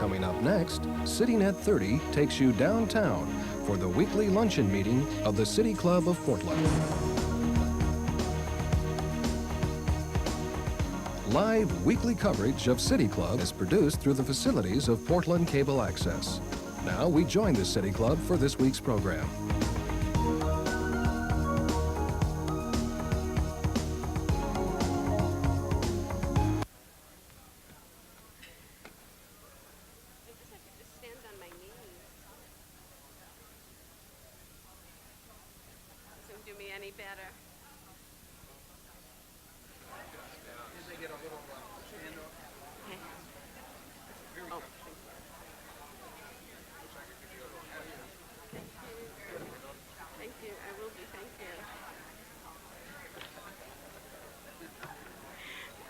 Coming up next, CityNet 30 takes you downtown for the weekly luncheon meeting of the City Club of Portland. Live weekly coverage of City Club is produced through the facilities of Portland Cable Access. Now we join the City Club for this week's program.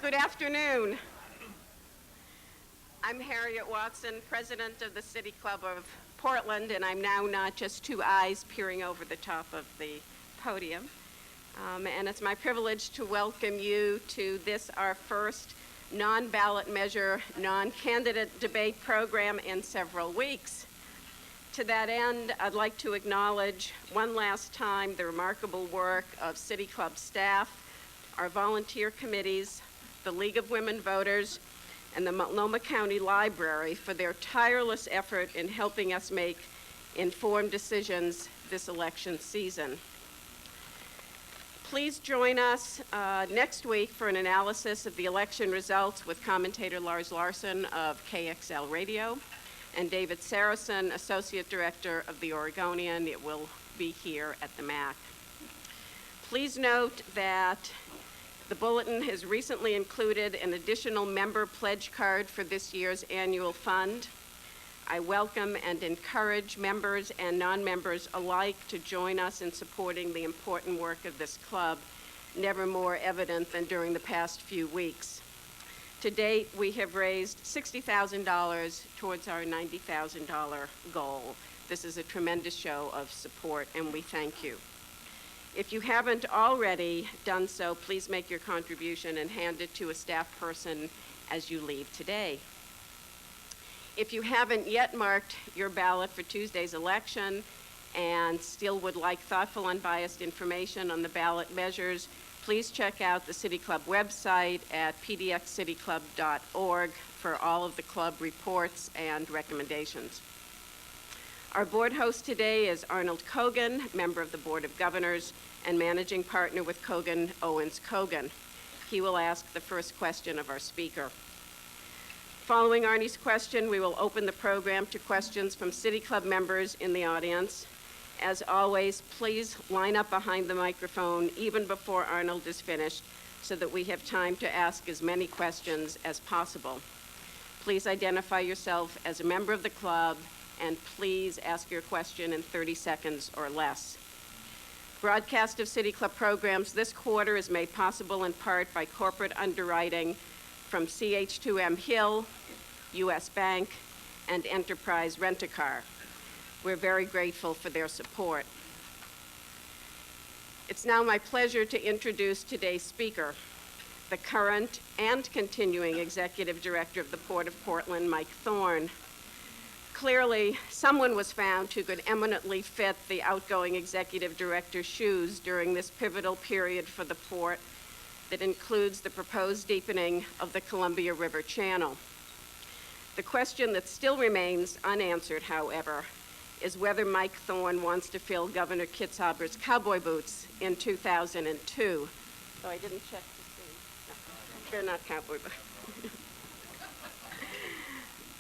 Good afternoon. I'm Harriet Watson, President of the City Club of Portland, and I'm now not just two eyes peering over the top of the podium. And it's my privilege to welcome you to this, our first non-ballot measure, non-candidate debate program in several weeks. To that end, I'd like to acknowledge one last time the remarkable work of City Club staff, our volunteer committees, the League of Women Voters, and the Multnomah County Library for their tireless effort in helping us make informed decisions this election season. Please join us next week for an analysis of the election results with commentator Lars Larson of KXL Radio and David Saracen, Associate Director of the Oregonian. It will be here at the MAC. Please note that the bulletin has recently included an additional member pledge card for this year's annual fund. I welcome and encourage members and non-members alike to join us in supporting the important work of this club, never more evident than during the past few weeks. To date, we have raised $60,000 towards our $90,000 goal. This is a tremendous show of support, and we thank you. If you haven't already done so, please make your contribution and hand it to a staff person as you leave today. If you haven't yet marked your ballot for Tuesday's election and still would like thoughtful, unbiased information on the ballot measures, please check out the City Club website at pdxcityclub.org for all of the club reports and recommendations. Our board host today is Arnold Kogan, member of the Board of Governors and managing partner with Kogan Owens Kogan. He will ask the first question of our speaker. Following Arnie's question, we will open the program to questions from City Club members in the audience. As always, please line up behind the microphone even before Arnold is finished so that we have time to ask as many questions as possible. Please identify yourself as a member of the club and please ask your question in 30 seconds or less. Broadcast of City Club programs this quarter is made possible in part by corporate underwriting from CH2M Hill, US Bank, and Enterprise Rent-A-Car. We're very grateful for their support. It's now my pleasure to introduce today's speaker, the current and continuing Executive Director of the Port of Portland, Mike Thorne. Clearly, someone was found who could eminently fit the outgoing executive director's shoes during this pivotal period for the port that includes the proposed deepening of the Columbia River Channel. The question that still remains unanswered, however, is whether Mike Thorne wants to fill Governor Kitzhaber's cowboy boots in 2002. So I didn't check to see. No, they're not cowboy boots.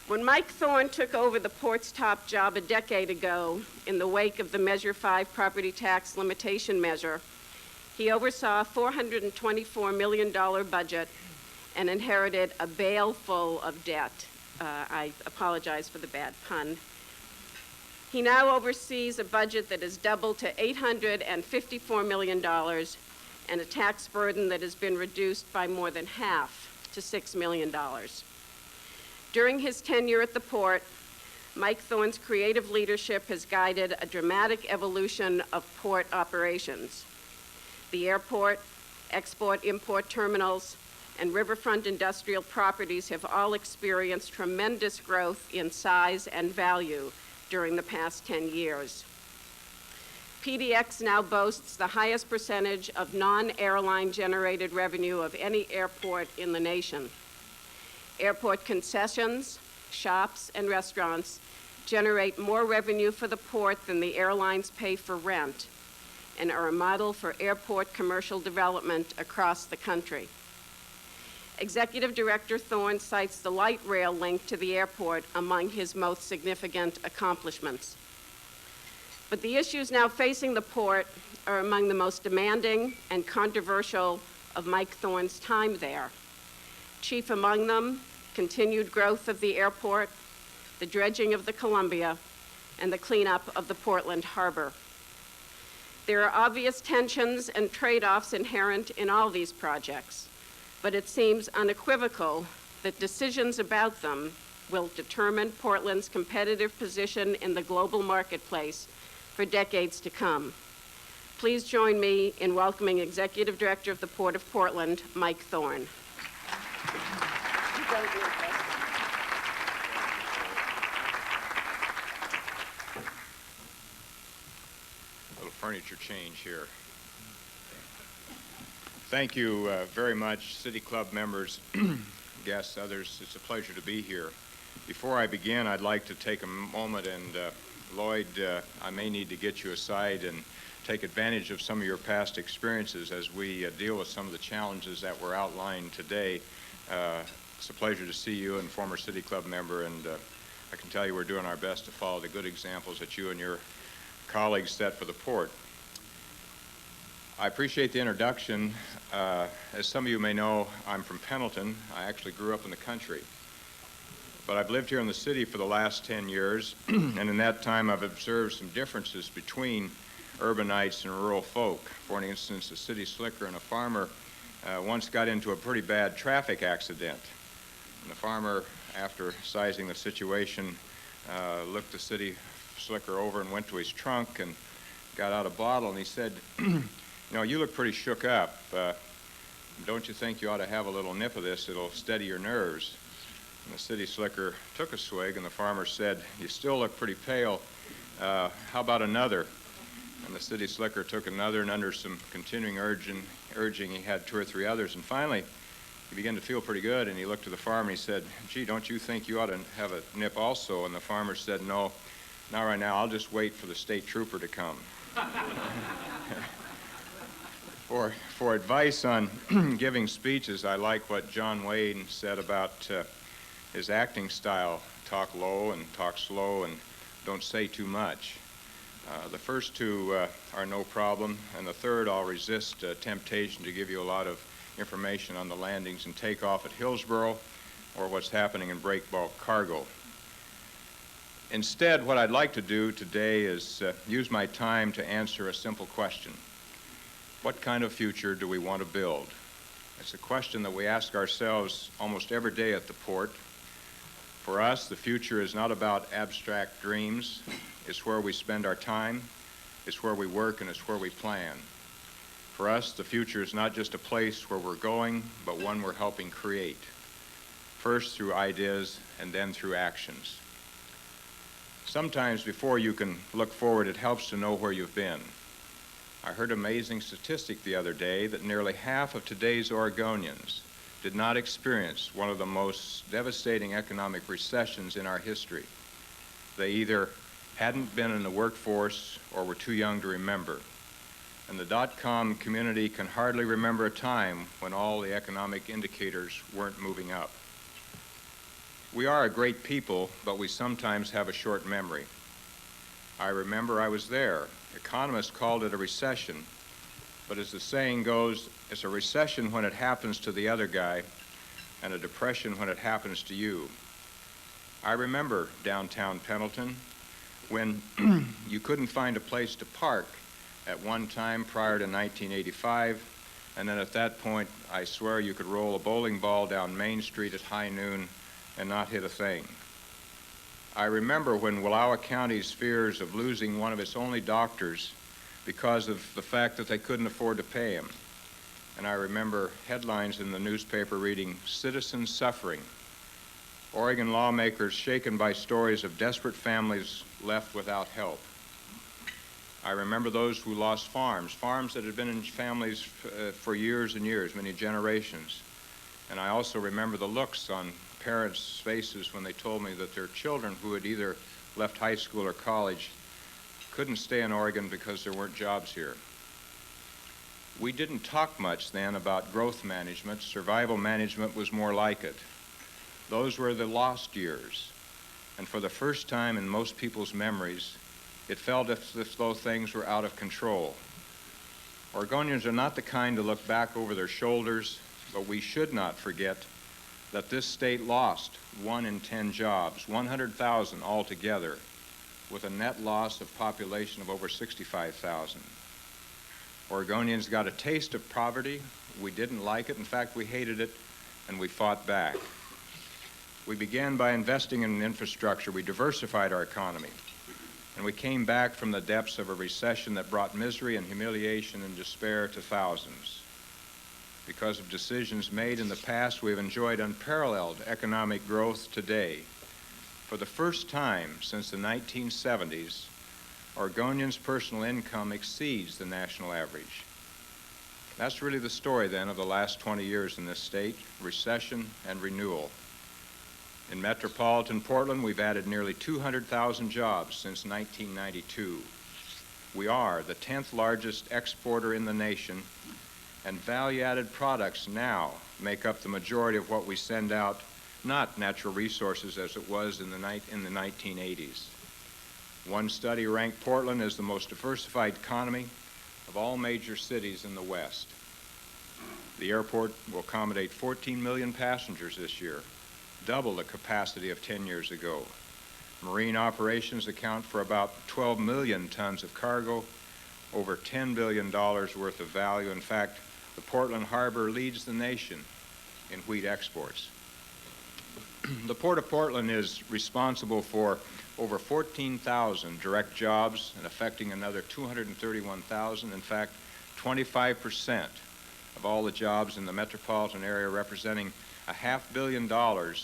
When Mike Thorne took over the port's top job a decade ago, in the wake of the Measure 5 property tax limitation measure, he oversaw a $424 million budget and inherited a bale full of debt. I apologize for the bad pun. He now oversees a budget that has doubled to $854 million and a tax burden that has been reduced by more than half to $6 million. During his tenure at the port, Mike Thorne's creative leadership has guided a dramatic evolution of port operations. The airport, export-import terminals, and riverfront industrial properties have all experienced tremendous growth in size and value during the past 10 years. PDX now boasts the highest percentage of non-airline generated revenue of any airport in the nation. Airport concessions, shops, and restaurants generate more revenue for the port than the airlines pay for rent and are a model for airport commercial development across the country. Executive Director Thorne cites the light rail link to the airport among his most significant accomplishments. But the issues now facing the port are among the most demanding and controversial of Mike Thorne's time there. Chief among them, continued growth of the airport, the dredging of the Columbia, and the cleanup of the Portland Harbor. There are obvious tensions and trade-offs inherent in all these projects, but it seems unequivocal that decisions about them will determine Portland's competitive position in the global marketplace for decades to come. Please join me in welcoming Executive Director of the Port of Portland, Mike Thorne. A little furniture change here. Thank you very much, City Club members, guests, others. It's a pleasure to be here. Before I begin, I'd like to take a moment and Lloyd, I may need to get you aside and take advantage of some of your past experiences as we deal with some of the challenges that were outlined today. It's a pleasure to see you and former City Club member, and I can tell you we're doing our best to follow the good examples that you and your colleagues set for the port. I appreciate the introduction. As some of you may know, I'm from Pendleton. I actually grew up in the country. But I've lived here in the city for the last 10 years, and in that time I've observed some differences between urbanites and rural folk. For instance, a city slicker and a farmer once got into a pretty bad traffic accident. And the farmer, after sizing the situation, looked the city slicker over and went to his trunk and got out a bottle, and he said, you know, you look pretty shook up. Don't you think you ought to have a little nip of this? It'll steady your nerves. And the city slicker took a swig, and the farmer said, you still look pretty pale. How about another? And the city slicker took another, and under some continuing urging, he had 2 or 3 others. And finally, he began to feel pretty good, and he looked to the farmer, and he said, gee, don't you think you ought to have a nip also? And the farmer said, no, not right now. I'll just wait for the state trooper to come. For advice on giving speeches, I like what John Wayne said about his acting style: talk low and talk slow and don't say too much. The first 2 are no problem, and the third I'll resist temptation to give you a lot of information on the landings and takeoff at Hillsborough or what's happening in breakbulk cargo. Instead, what I'd like to do today is use my time to answer a simple question. What kind of future do we want to build? It's a question that we ask ourselves almost every day at the port. For us, the future is not about abstract dreams. It's where we spend our time, it's where we work, and it's where we plan. For us, the future is not just a place where we're going, but one we're helping create. First through ideas, and then through actions. Sometimes before you can look forward, it helps to know where you've been. I heard an amazing statistic the other day that nearly half of today's Oregonians did not experience one of the most devastating economic recessions in our history. They either hadn't been in the workforce or were too young to remember. And the dot-com community can hardly remember a time when all the economic indicators weren't moving up. We are a great people, but we sometimes have a short memory. I remember I was there. Economists called it a recession, but as the saying goes, it's a recession when it happens to the other guy and a depression when it happens to you. I remember downtown Pendleton when you couldn't find a place to park at one time prior to 1985, and then at that point, I swear you could roll a bowling ball down Main Street at high noon and not hit a thing. I remember when Wallowa County's fears of losing one of its only doctors because of the fact that they couldn't afford to pay him. and I remember headlines in the newspaper reading, "Citizens Suffering. Oregon lawmakers shaken by stories of desperate families left without help." I remember those who lost farms that had been in families for years and years, many generations. And I also remember the looks on parents' faces when they told me that their children who had either left high school or college couldn't stay in Oregon because there weren't jobs here. We didn't talk much then about growth management. Survival management was more like it. Those were the lost years. And for the first time in most people's memories, it felt as though things were out of control. Oregonians are not the kind to look back over their shoulders, but we should not forget that this state lost 1 in 10 jobs, 100,000 altogether, with a net loss of population of over 65,000. Oregonians got a taste of poverty. We didn't like it. In fact, we hated it, and we fought back. We began by investing in infrastructure. We diversified our economy. And we came back from the depths of a recession that brought misery and humiliation and despair to thousands. Because of decisions made in the past, we've enjoyed unparalleled economic growth today. For the first time since the 1970s, Oregonians' personal income exceeds the national average. That's really the story then of the last 20 years in this state, recession and renewal. In metropolitan Portland, we've added nearly 200,000 jobs since 1992. We are the 10th largest exporter in the nation, and value-added products now make up the majority of what we send out, not natural resources as it was in the 1980s. One study ranked Portland as the most diversified economy of all major cities in the West. The airport will accommodate 14 million passengers this year, double the capacity of 10 years ago. Marine operations account for about 12 million tons of cargo, over $10 billion worth of value. In fact, the Portland Harbor leads the nation in wheat exports. The Port of Portland is responsible for over 14,000 direct jobs and affecting another 231,000. In fact, 25% of all the jobs in the metropolitan area, representing $500 million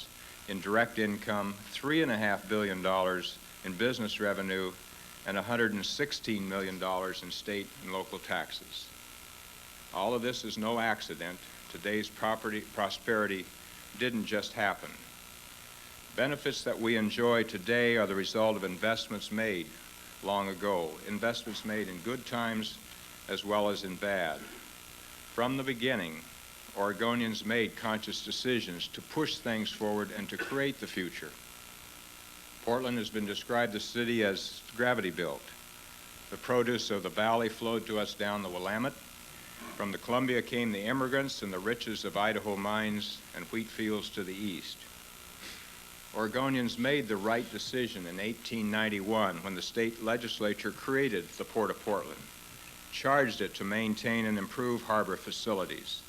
in direct income, $3.5 billion in business revenue, and $116 million in state and local taxes. All of this is no accident. Today's prosperity didn't just happen. Benefits that we enjoy today are the result of investments made long ago, investments made in good times as well as in bad. From the beginning, Oregonians made conscious decisions to push things forward and to create the future. Portland has been described the city as gravity-built. The produce of the valley flowed to us down the Willamette. From the Columbia came the immigrants and the riches of Idaho mines and wheat fields to the east. Oregonians made the right decision in 1891 when the state legislature created the Port of Portland, charged it to maintain and improve harbor facilities.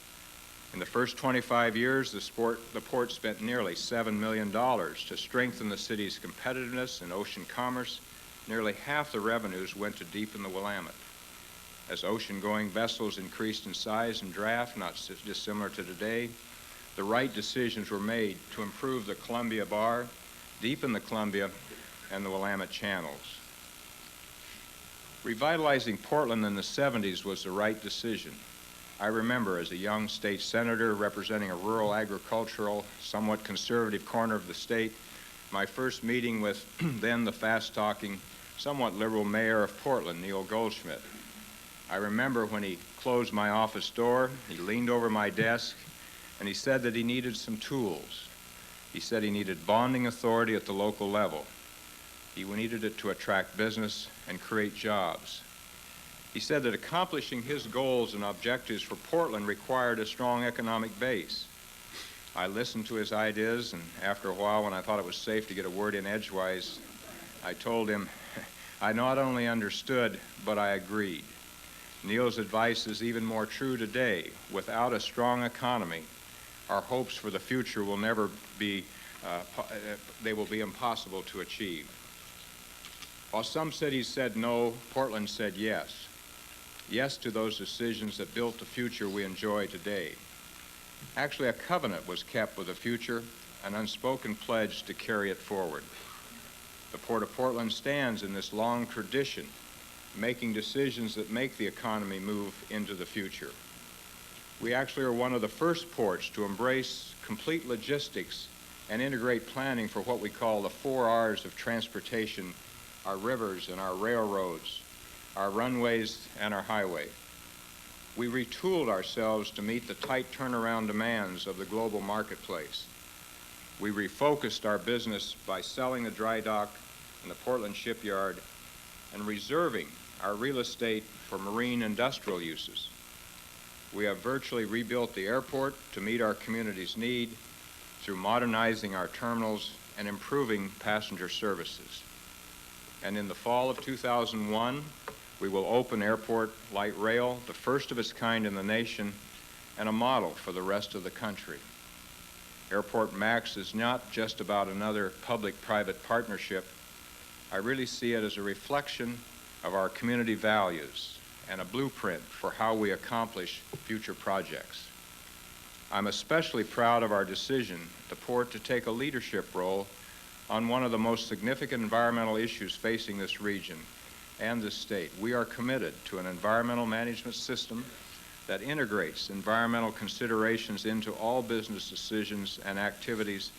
In the first 25 years, the port spent nearly $7 million to strengthen the city's competitiveness in ocean commerce. Nearly half the revenues went to deepen the Willamette. As ocean-going vessels increased in size and draft, not dissimilar to today, the right decisions were made to improve the Columbia Bar, deepen the Columbia, and the Willamette channels. Revitalizing Portland in the 70s was the right decision. I remember as a young state senator representing a rural agricultural, somewhat conservative corner of the state, my first meeting with then the fast-talking, somewhat liberal mayor of Portland, Neil Goldschmidt. I remember when he closed my office door, he leaned over my desk, and he said that he needed some tools. He said he needed bonding authority at the local level. He needed it to attract business and create jobs. He said that accomplishing his goals and objectives for Portland required a strong economic base. I listened to his ideas, and after a while, when I thought it was safe to get a word in edgewise, I told him I not only understood, but I agreed. Neil's advice is even more true today. Without a strong economy, our hopes for the future will never be, they will be impossible to achieve. While some cities said no, Portland said yes. Yes to those decisions that built the future we enjoy today. Actually, a covenant was kept with the future, an unspoken pledge to carry it forward. The Port of Portland stands in this long tradition, making decisions that make the economy move into the future. We actually are one of the first ports to embrace complete logistics and integrate planning for what we call the 4 R's of transportation, our rivers and our railroads, our runways and our highway. We retooled ourselves to meet the tight turnaround demands of the global marketplace. We refocused our business by selling the dry dock and the Portland shipyard and reserving our real estate for marine industrial uses. We have virtually rebuilt the airport to meet our community's need through modernizing our terminals and improving passenger services. And in the fall of 2001, we will open Airport Light Rail, the first of its kind in the nation, and a model for the rest of the country. Airport Max is not just about another public-private partnership. I really see it as a reflection of our community values and a blueprint for how we accomplish future projects. I'm especially proud of our decision at the Port to take a leadership role on one of the most significant environmental issues facing this region and this state. We are committed to an environmental management system that integrates environmental considerations into all business decisions and activities,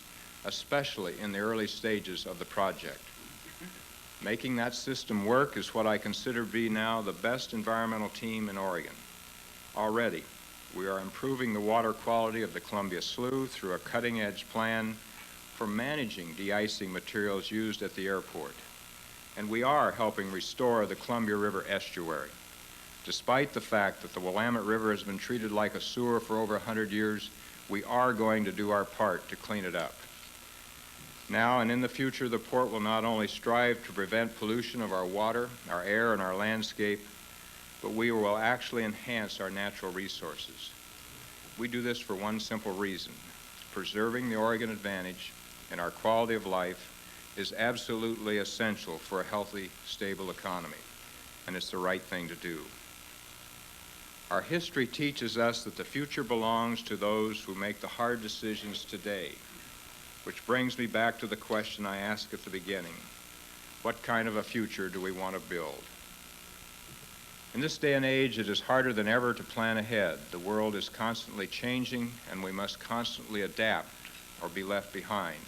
especially in the early stages of the project. Making that system work is what I consider to be now the best environmental team in Oregon. Already, we are improving the water quality of the Columbia Slough through a cutting-edge plan for managing de-icing materials used at the airport. And we are helping restore the Columbia River estuary. Despite the fact that the Willamette River has been treated like a sewer for over 100 years, we are going to do our part to clean it up. Now and in the future, the Port will not only strive to prevent pollution of our water, our air, and our landscape, but we will actually enhance our natural resources. We do this for one simple reason. Preserving the Oregon advantage and our quality of life is absolutely essential for a healthy, stable economy, and it's the right thing to do. Our history teaches us that the future belongs to those who make the hard decisions today, which brings me back to the question I asked at the beginning. What kind of a future do we want to build? In this day and age, it is harder than ever to plan ahead. The world is constantly changing, and we must constantly adapt or be left behind.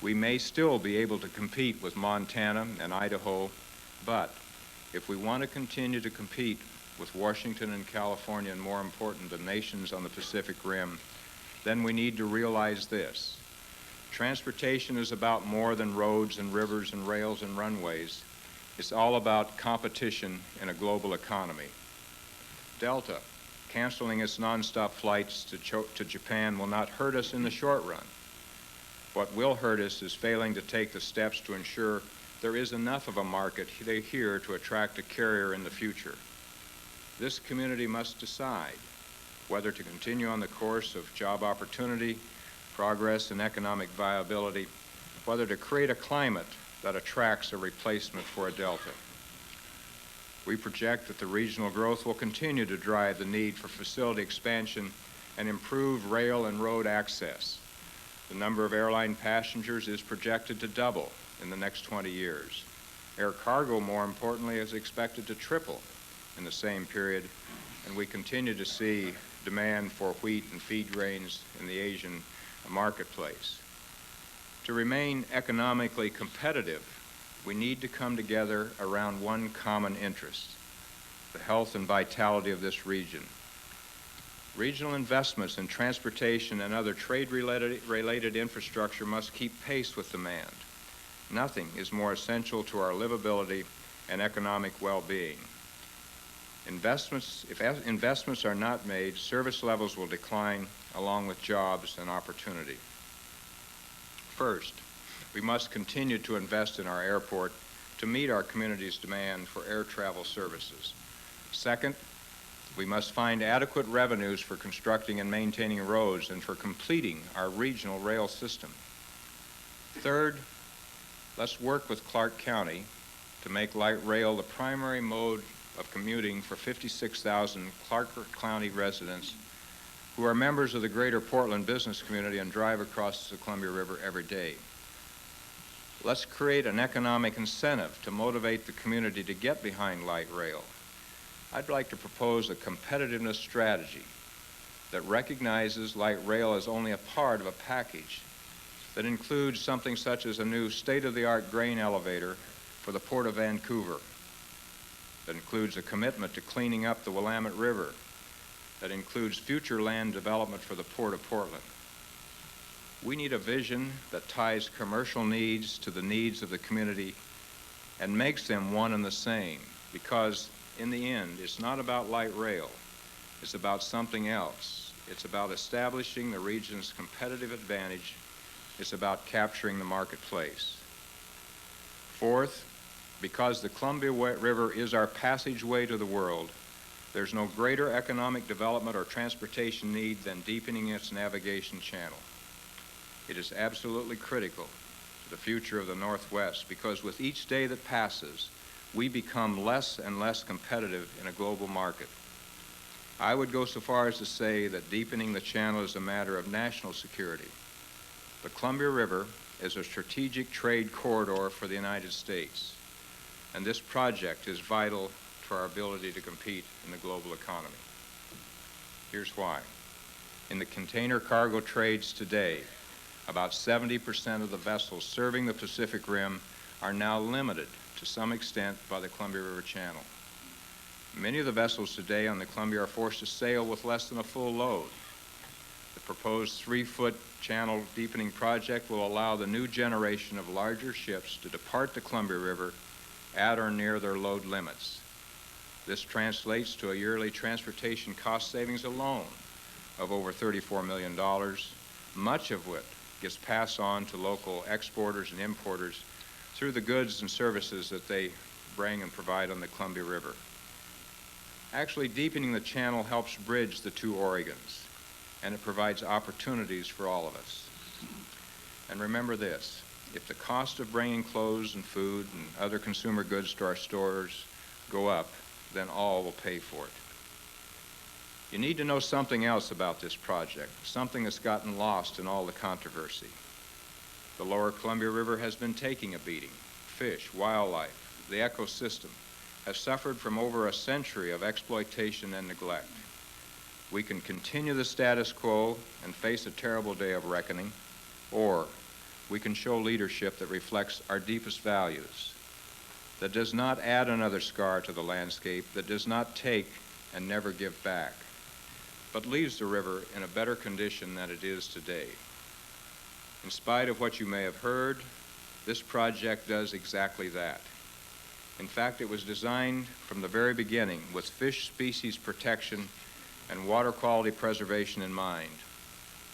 We may still be able to compete with Montana and Idaho, but if we want to continue to compete with Washington and California, and more important, the nations on the Pacific Rim, then we need to realize this. Transportation is about more than roads and rivers and rails and runways. It's all about competition in a global economy. Delta, canceling its nonstop flights to Japan, will not hurt us in the short run. What will hurt us is failing to take the steps to ensure there is enough of a market here to attract a carrier in the future. This community must decide whether to continue on the course of job opportunity, progress, and economic viability, whether to create a climate that attracts a replacement for a Delta. We project that the regional growth will continue to drive the need for facility expansion and improve rail and road access. The number of airline passengers is projected to double in the next 20 years. Air cargo, more importantly, is expected to triple in the same period, and we continue to see demand for wheat and feed grains in the Asian marketplace. To remain economically competitive, we need to come together around one common interest, the health and vitality of this region. Regional investments in transportation and other trade-related infrastructure must keep pace with demand. Nothing is more essential to our livability and economic well-being. If investments are not made, service levels will decline along with jobs and opportunity. First, we must continue to invest in our airport to meet our community's demand for air travel services. Second, we must find adequate revenues for constructing and maintaining roads and for completing our regional rail system. Third, let's work with Clark County to make light rail the primary mode of commuting for 56,000 Clark County residents who are members of the greater Portland business community and drive across the Columbia River every day. Let's create an economic incentive to motivate the community to get behind light rail. I'd like to propose a competitiveness strategy that recognizes light rail as only a part of a package that includes something such as a new state-of-the-art grain elevator for the Port of Vancouver, that includes a commitment to cleaning up the Willamette River, that includes future land development for the Port of Portland. We need a vision that ties commercial needs to the needs of the community and makes them one and the same, because in the end, it's not about light rail. It's about something else. It's about establishing the region's competitive advantage. It's about capturing the marketplace. Fourth, because the Columbia River is our passageway to the world, there's no greater economic development or transportation need than deepening its navigation channel. It is absolutely critical to the future of the Northwest, because with each day that passes, we become less and less competitive in a global market. I would go so far as to say that deepening the channel is a matter of national security. The Columbia River is a strategic trade corridor for the United States, and this project is vital to our ability to compete in the global economy. Here's why. In the container cargo trades today, about 70% of the vessels serving the Pacific Rim are now limited to some extent by the Columbia River Channel. Many of the vessels today on the Columbia are forced to sail with less than a full load. The proposed 3-foot channel deepening project will allow the new generation of larger ships to depart the Columbia River at or near their load limits. This translates to a yearly transportation cost savings alone of over $34 million, much of which gets passed on to local exporters and importers through the goods and services that they bring and provide on the Columbia River. Actually, deepening the channel helps bridge the two Oregons, and it provides opportunities for all of us. And remember this, if the cost of bringing clothes and food and other consumer goods to our stores go up, then all will pay for it. You need to know something else about this project, something that's gotten lost in all the controversy. The lower Columbia River has been taking a beating. Fish, wildlife, the ecosystem have suffered from over a century of exploitation and neglect. We can continue the status quo and face a terrible day of reckoning, or we can show leadership that reflects our deepest values, that does not add another scar to the landscape, that does not take and never give back, but leaves the river in a better condition than it is today. In spite of what you may have heard, this project does exactly that. In fact, it was designed from the very beginning with fish species protection and water quality preservation in mind.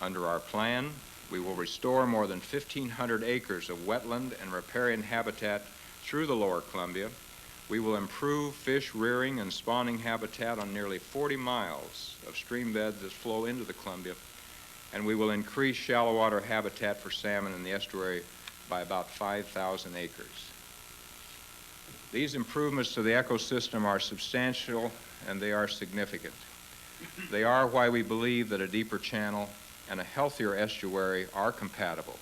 Under our plan, we will restore more than 1,500 acres of wetland and riparian habitat through the lower Columbia. We will improve fish rearing and spawning habitat on nearly 40 miles of stream beds that flow into the Columbia, and we will increase shallow water habitat for salmon in the estuary by about 5,000 acres. These improvements to the ecosystem are substantial and they are significant. They are why we believe that a deeper channel and a healthier estuary are compatible.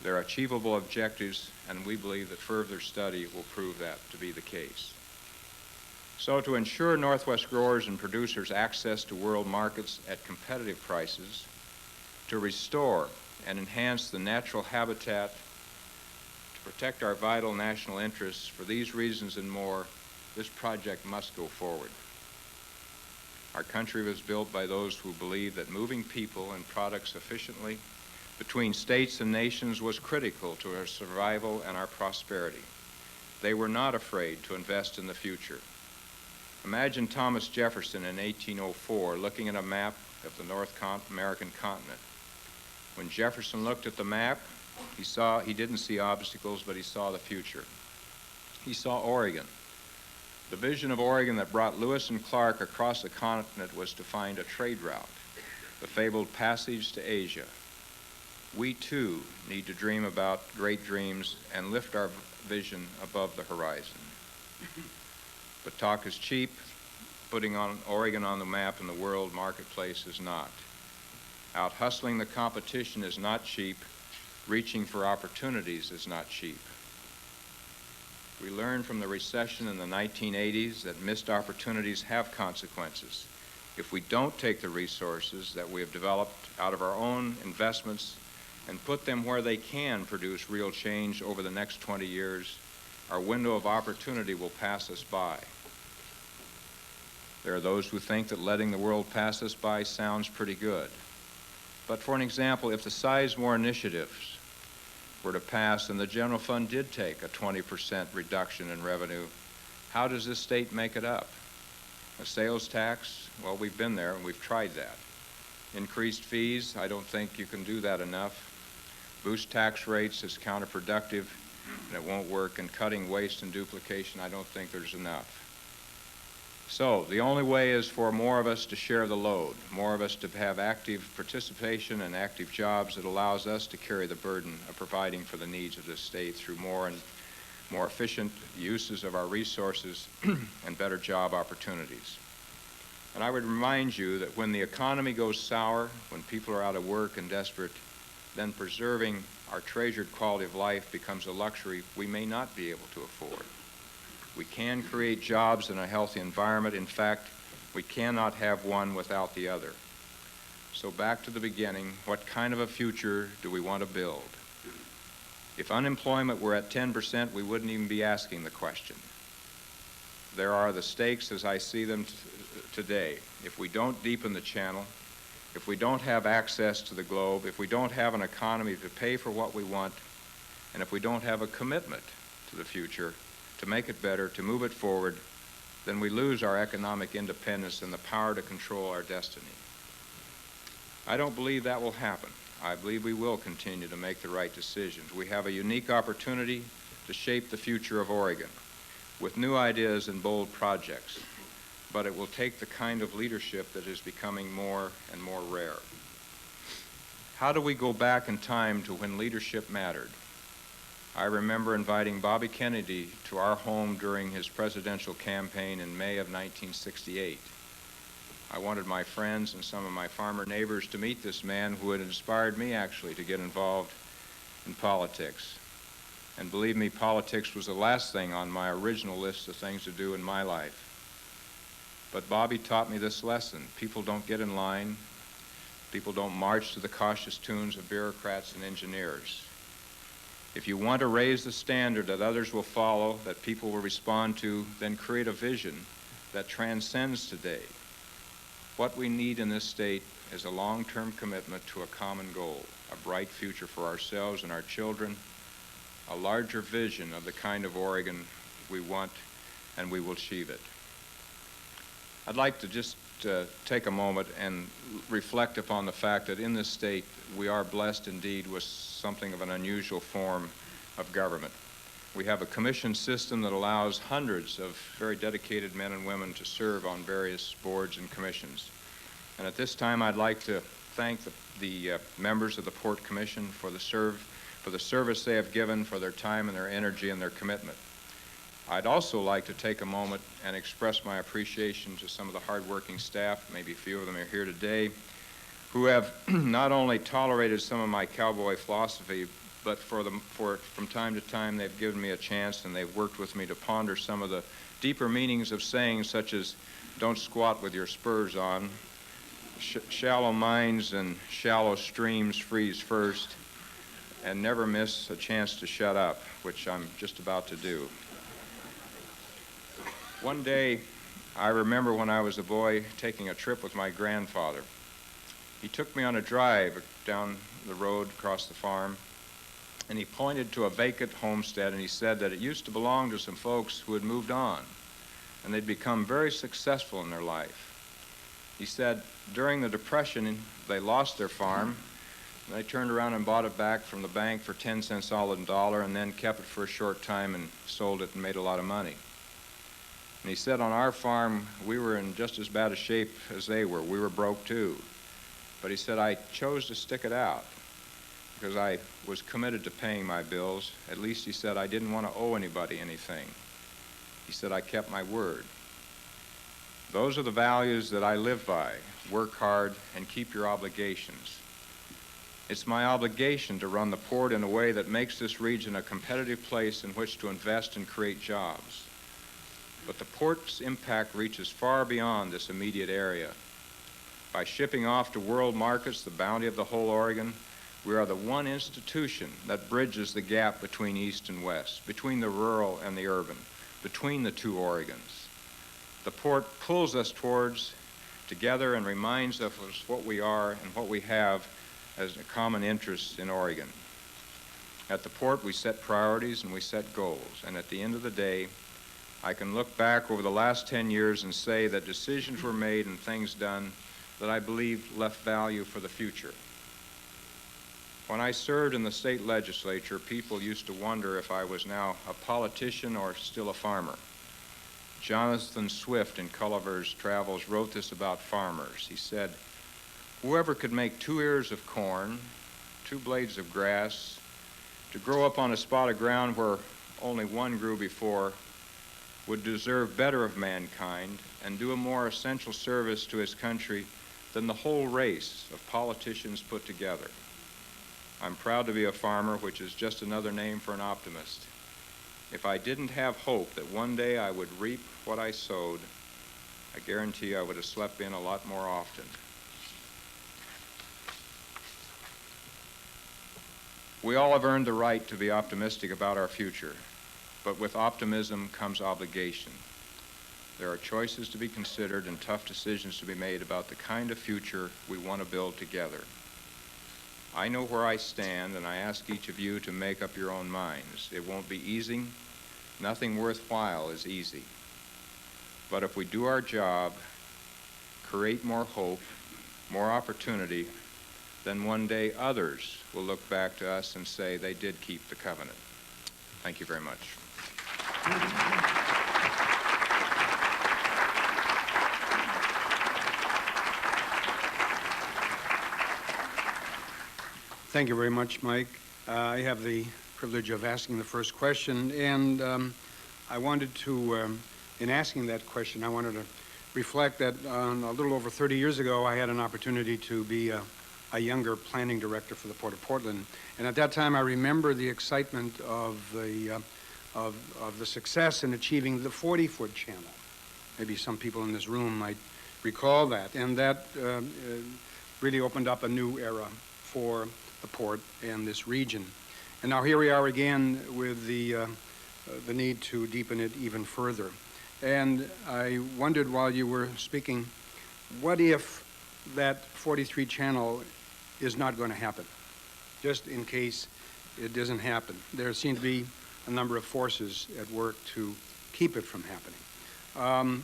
They're achievable objectives, and we believe that further study will prove that to be the case. So to ensure Northwest growers and producers access to world markets at competitive prices, to restore and enhance the natural habitat, to protect our vital national interests, for these reasons and more, this project must go forward. Our country was built by those who believed that moving people and products efficiently between states and nations was critical to our survival and our prosperity. They were not afraid to invest in the future. Imagine Thomas Jefferson in 1804 looking at a map of the North American continent. When Jefferson looked at the map, he didn't see obstacles, but he saw the future. He saw Oregon. The vision of Oregon that brought Lewis and Clark across the continent was to find a trade route, the fabled passage to Asia. We too need to dream about great dreams and lift our vision above the horizon. But talk is cheap. Putting Oregon on the map in the world marketplace is not. Out hustling the competition is not cheap. Reaching for opportunities is not cheap. We learned from the recession in the 1980s that missed opportunities have consequences. If we don't take the resources that we have developed out of our own investments and put them where they can produce real change over the next 20 years, our window of opportunity will pass us by. There are those who think that letting the world pass us by sounds pretty good. But for an example, if the Sizemore initiatives were to pass and the general fund did take a 20% reduction in revenue, how does this state make it up? A sales tax? Well, we've been there and we've tried that. Increased fees? I don't think you can do that enough. Boost tax rates is counterproductive and it won't work. And cutting waste and duplication, I don't think there's enough. So the only way is for more of us to share the load, more of us to have active participation and active jobs that allows us to carry the burden of providing for the needs of this state through more and more efficient uses of our resources and better job opportunities. And I would remind you that when the economy goes sour, when people are out of work and desperate, then preserving our treasured quality of life becomes a luxury we may not be able to afford. We can create jobs in a healthy environment. In fact, we cannot have one without the other. So back to the beginning, what kind of a future do we want to build? If unemployment were at 10%, we wouldn't even be asking the question. There are the stakes as I see them today. If we don't deepen the channel, if we don't have access to the globe, if we don't have an economy to pay for what we want, and if we don't have a commitment to the future, to make it better, to move it forward, then we lose our economic independence and the power to control our destiny. I don't believe that will happen. I believe we will continue to make the right decisions. We have a unique opportunity to shape the future of Oregon with new ideas and bold projects, but it will take the kind of leadership that is becoming more and more rare. How do we go back in time to when leadership mattered? I remember inviting Bobby Kennedy to our home during his presidential campaign in May of 1968. I wanted my friends and some of my farmer neighbors to meet this man who had inspired me actually to get involved in politics. And believe me, politics was the last thing on my original list of things to do in my life. But Bobby taught me this lesson. People don't get in line. People don't march to the cautious tunes of bureaucrats and engineers. If you want to raise the standard that others will follow, that people will respond to, then create a vision that transcends today. What we need in this state is a long-term commitment to a common goal, a bright future for ourselves and our children, a larger vision of the kind of Oregon we want, and we will achieve it. I'd like to just take a moment and reflect upon the fact that in this state we are blessed indeed with something of an unusual form of government. We have a commission system that allows hundreds of very dedicated men and women to serve on various boards and commissions. And at this time I'd like to thank the members of the Port Commission for the service they have given, for their time and their energy and their commitment. I'd also like to take a moment and express my appreciation to some of the hardworking staff, maybe a few of them are here today, who have not only tolerated some of my cowboy philosophy, but from time to time they've given me a chance and they've worked with me to ponder some of the deeper meanings of sayings such as, don't squat with your spurs on, shallow minds and shallow streams freeze first, and never miss a chance to shut up, which I'm just about to do. One day, I remember when I was a boy taking a trip with my grandfather. He took me on a drive down the road across the farm, and he pointed to a vacant homestead, and he said that it used to belong to some folks who had moved on, and they'd become very successful in their life. He said during the Depression, they lost their farm, and they turned around and bought it back from the bank for 10 cents on the dollar, and then kept it for a short time and sold it and made a lot of money. And he said on our farm, we were in just as bad a shape as they were. We were broke too. But he said, I chose to stick it out because I was committed to paying my bills. At least he said, I didn't want to owe anybody anything. He said, I kept my word. Those are the values that I live by. Work hard and keep your obligations. It's my obligation to run the port in a way that makes this region a competitive place in which to invest and create jobs. But the port's impact reaches far beyond this immediate area. By shipping off to world markets the bounty of the whole Oregon, we are the one institution that bridges the gap between East and West, between the rural and the urban, between the two Oregons. The port pulls us together and reminds us of what we are and what we have as a common interest in Oregon. At the port, we set priorities and we set goals, and at the end of the day, I can look back over the last 10 years and say that decisions were made and things done that I believe left value for the future. When I served in the state legislature, people used to wonder if I was now a politician or still a farmer. Jonathan Swift in Culliver's Travels wrote this about farmers. He said, whoever could make 2 ears of corn, 2 blades of grass, to grow up on a spot of ground where only one grew before, would deserve better of mankind and do a more essential service to his country than the whole race of politicians put together. I'm proud to be a farmer, which is just another name for an optimist. If I didn't have hope that one day I would reap what I sowed, I guarantee I would have slept in a lot more often. We all have earned the right to be optimistic about our future, but with optimism comes obligation. There are choices to be considered and tough decisions to be made about the kind of future we want to build together. I know where I stand, and I ask each of you to make up your own minds. It won't be easy. Nothing worthwhile is easy. But if we do our job, create more hope, more opportunity, then one day others will look back to us and say they did keep the covenant. Thank you very much. Thank you very much, Mike. I have the privilege of asking the first question, and I wanted to, in asking that question, I wanted to reflect that a little over 30 years ago, I had an opportunity to be a younger planning director for the Port of Portland, and at that time, I remember the excitement of the success in achieving the 40-foot channel. Maybe some people in this room might recall that, and that really opened up a new era for the port and this region. And now here we are again with the need to deepen it even further. And I wondered while you were speaking, what if that 43 channel is not going to happen? Just in case it doesn't happen. There seem to be a number of forces at work to keep it from happening.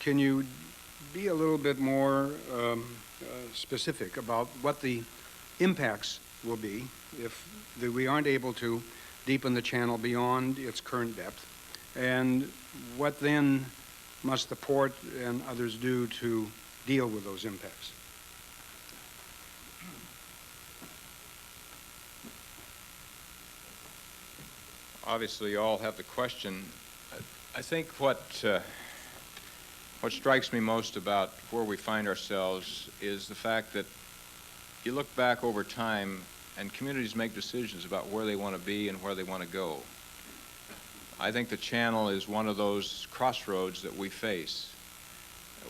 Can you be a little bit more specific about what the impacts will be if we aren't able to deepen the channel beyond its current depth, and what then must the port and others do to deal with those impacts? Obviously, you all have the question. I think what strikes me most about where we find ourselves is the fact that you look back over time and communities make decisions about where they want to be and where they want to go. I think the channel is one of those crossroads that we face.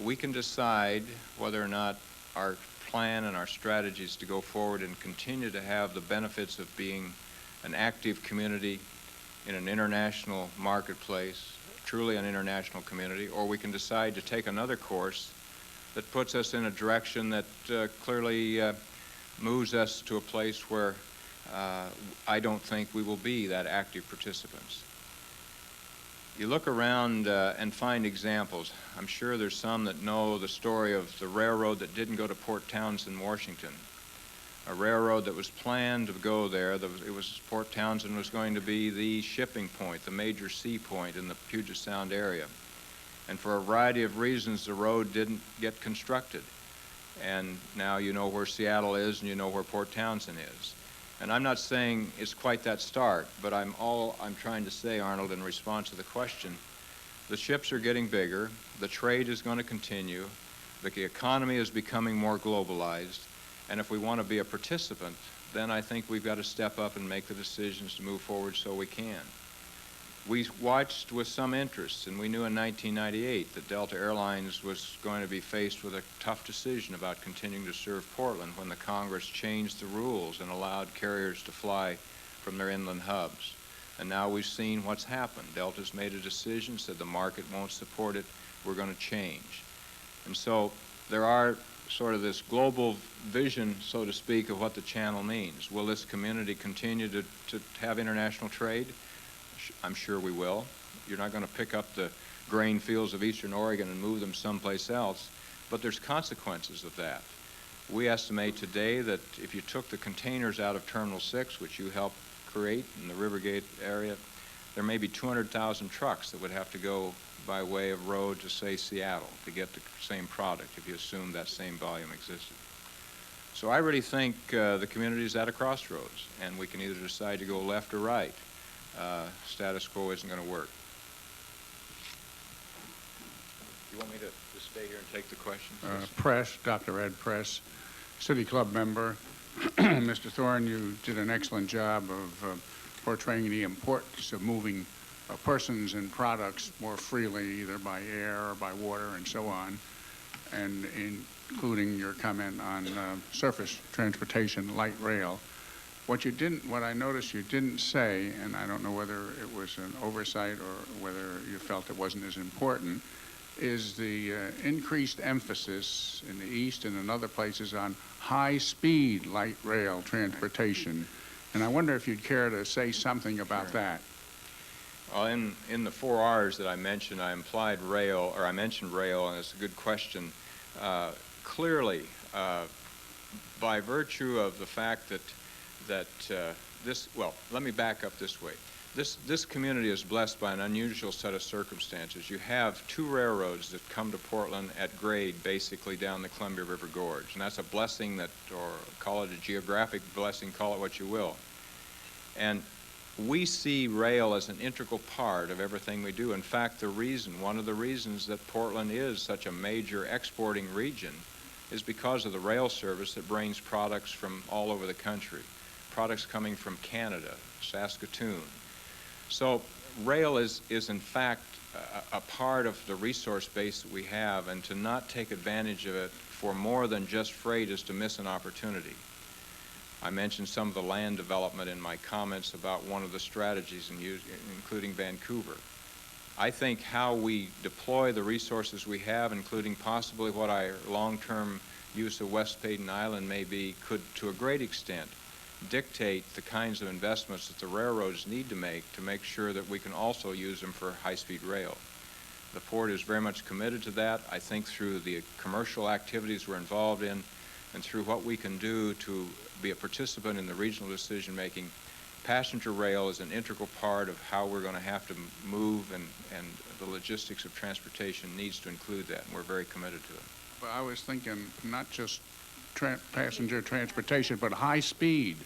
We can decide whether or not our plan and our strategies to go forward and continue to have the benefits of being an active community in an international marketplace, truly an international community, or we can decide to take another course that puts us in a direction that clearly moves us to a place where I don't think we will be that active participants. You look around and find examples. I'm sure there's some that know the story of the railroad that didn't go to Port Townsend, Washington. A railroad that was planned to go there. Port Townsend was going to be the shipping point, the major sea point in the Puget Sound area. And for a variety of reasons, the road didn't get constructed. And now you know where Seattle is and you know where Port Townsend is. And I'm not saying it's quite that start, but I'm trying to say, Arnold, in response to the question, The ships are getting bigger, the trade is going to continue, the economy is becoming more globalized, and if we want to be a participant, then I think we've got to step up and make the decisions to move forward so we can. We watched with some interest, and we knew in 1998 that Delta Airlines was going to be faced with a tough decision about continuing to serve Portland when the Congress changed the rules and allowed carriers to fly from their inland hubs. And now we've seen what's happened. Delta's made a decision, said the market won't support it, we're going to change. And so there are sort of this global vision, so to speak, of what the channel means. Will this community continue to have international trade? I'm sure we will. You're not going to pick up the grain fields of eastern Oregon and move them someplace else, but there's consequences of that. We estimate today that if you took the containers out of Terminal 6, which you helped create in the Rivergate area, there may be 200,000 trucks that would have to go by way of road to, say, Seattle to get the same product if you assume that same volume existed. So I really think the community is at a crossroads, and we can either decide to go left or right. Status quo isn't going to work. You want me to stay here and take the questions? Press, Dr. Ed Press, City Club member. Mr. Thorne, you did an excellent job of portraying the importance of moving persons and products more freely, either by air or by water and so on, and including your comment on surface transportation, light rail. What I noticed you didn't say, and I don't know whether it was an oversight or whether you felt it wasn't as important, is the increased emphasis in the East and in other places on high-speed light rail transportation. And I wonder if you'd care to say something about that. Well, in the 4 R's that I mentioned, I mentioned rail, and it's a good question. Clearly, by virtue of the fact that let me back up this way. This community is blessed by an unusual set of circumstances. You have 2 railroads that come to Portland at grade, basically down the Columbia River Gorge, and that's a blessing that, or call it a geographic blessing, call it what you will. And we see rail as an integral part of everything we do. In fact, one of the reasons that Portland is such a major exporting region is because of the rail service that brings products from all over the country. Products coming from Canada, Saskatoon. So rail is in fact a part of the resource base that we have, and to not take advantage of it for more than just freight is to miss an opportunity. I mentioned some of the land development in my comments about one of the strategies, including Vancouver. I think how we deploy the resources we have, including possibly what our long-term use of West Payton Island may be, could, to a great extent, dictate the kinds of investments that the railroads need to make sure that we can also use them for high-speed rail. The port is very much committed to that. I think through the commercial activities we're involved in and through what we can do to be a participant in the regional decision-making, passenger rail is an integral part of how we're going to have to move, and the logistics of transportation needs to include that, and we're very committed to it. Well, I was thinking not just passenger transportation, but high speed.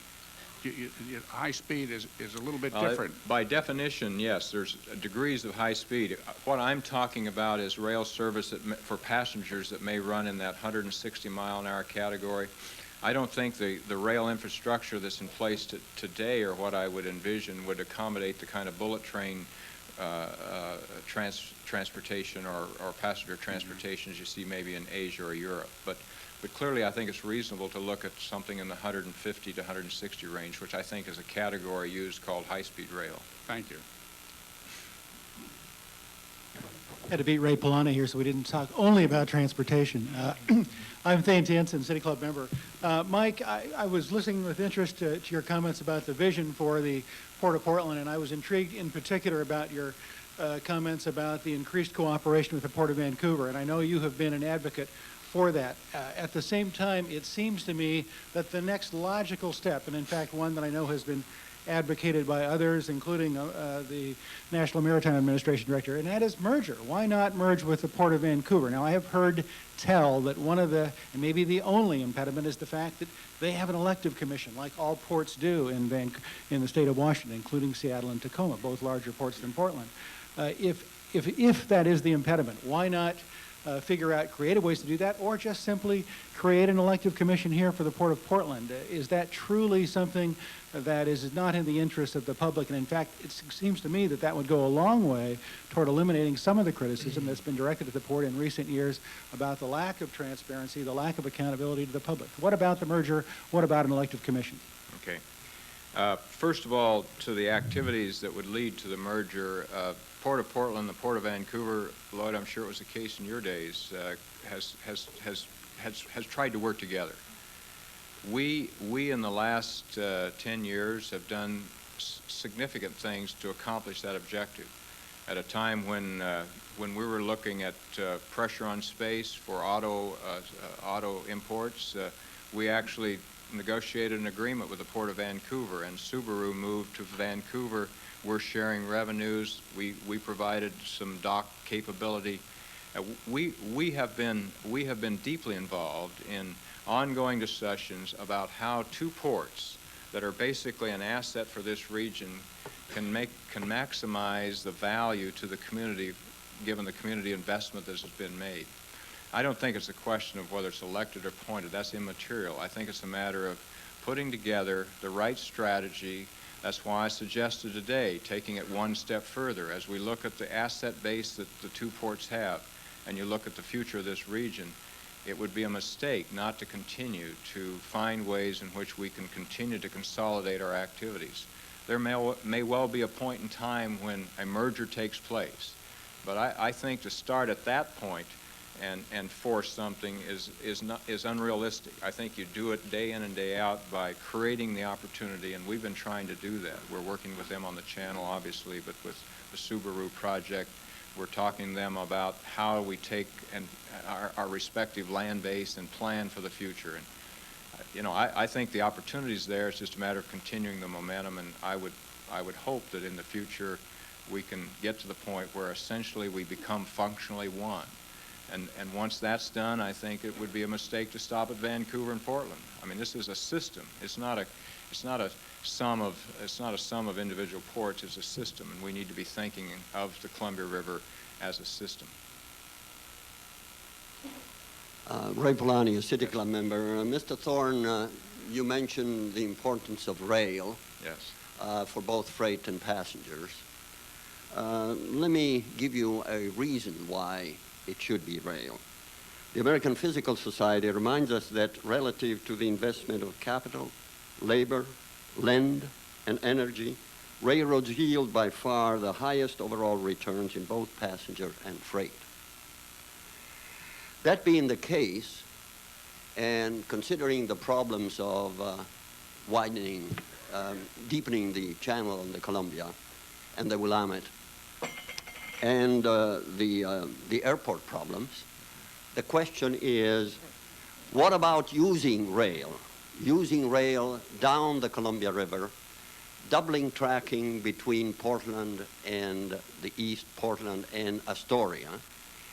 High speed is a little bit different. By definition, yes, there's degrees of high speed. What I'm talking about is rail service for passengers that may run in that 160-mile-an-hour category. I don't think the rail infrastructure that's in place today, or what I would envision, would accommodate the kind of bullet train transportation or passenger transportation as you see maybe in Asia or Europe. But clearly I think it's reasonable to look at something in the 150 to 160 range, which I think is a category used called high-speed rail. Thank you. Had to beat Ray Polana here so we didn't talk only about transportation. I'm Thane Tiensen, City Club member. Mike, I was listening with interest to your comments about the vision for the Port of Portland, and I was intrigued in particular about your comments about the increased cooperation with the Port of Vancouver, and I know you have been an advocate for that. At the same time, it seems to me that the next logical step, and in fact one that I know has been advocated by others, including the National Maritime Administration Director, and that is merger. Why not merge with the Port of Vancouver? Now, I have heard tell that one of the, and maybe the only impediment, is the fact that they have an elective commission, like all ports do in the state of Washington, including Seattle and Tacoma, both larger ports than Portland. if that is the impediment, why not figure out creative ways to do that, or just simply create an elective commission here for the Port of Portland? Is that truly something that is not in the interest of the public? And in fact, it seems to me that that would go a long way toward eliminating some of the criticism that's been directed at the port in recent years about the lack of transparency, the lack of accountability to the public. What about the merger? What about an elective commission? Okay. First of all, to the activities that would lead to the merger, Port of Portland, the Port of Vancouver, Lloyd, I'm sure it was the case in your days, has tried to work together. We in the last 10 years have done significant things to accomplish that objective. At a time when we were looking at pressure on space for auto imports, we actually negotiated an agreement with the Port of Vancouver, and Subaru moved to Vancouver. We're sharing revenues. We provided some dock capability. We have been deeply involved in ongoing discussions about how two ports that are basically an asset for this region can maximize the value to the community, given the community investment that has been made. I don't think it's a question of whether it's elected or appointed. That's immaterial. I think it's a matter of putting together the right strategy. That's why I suggested today taking it one step further. As we look at the asset base that the two ports have, and you look at the future of this region, it would be a mistake not to continue to find ways in which we can continue to consolidate our activities. There may well be a point in time when a merger takes place, but I think to start at that point and force something is unrealistic. I think you do it day in and day out by creating the opportunity, and we've been trying to do that. We're working with them on the channel, obviously, but with the Subaru project, we're talking to them about how we take our respective land base and plan for the future. And you know, I think the opportunity's there. It's just a matter of continuing the momentum, and I would hope that in the future we can get to the point where essentially we become functionally one. And once that's done, I think it would be a mistake to stop at Vancouver and Portland. I mean, this is a system. It's not a sum of individual ports. It's a system, and we need to be thinking of the Columbia River as a system. Ray Polani, a City Club member. Mr. Thorne, you mentioned the importance of rail. Yes. For both freight and passengers. Let me give you a reason why it should be rail. The American Physical Society reminds us that relative to the investment of capital, labor, land, and energy, railroads yield by far the highest overall returns in both passenger and freight. That being the case, and considering the problems of deepening the channel on the Columbia and the Willamette, and the airport problems, the question is, what about using rail down the Columbia River, doubling tracking between Portland and the East Portland and Astoria,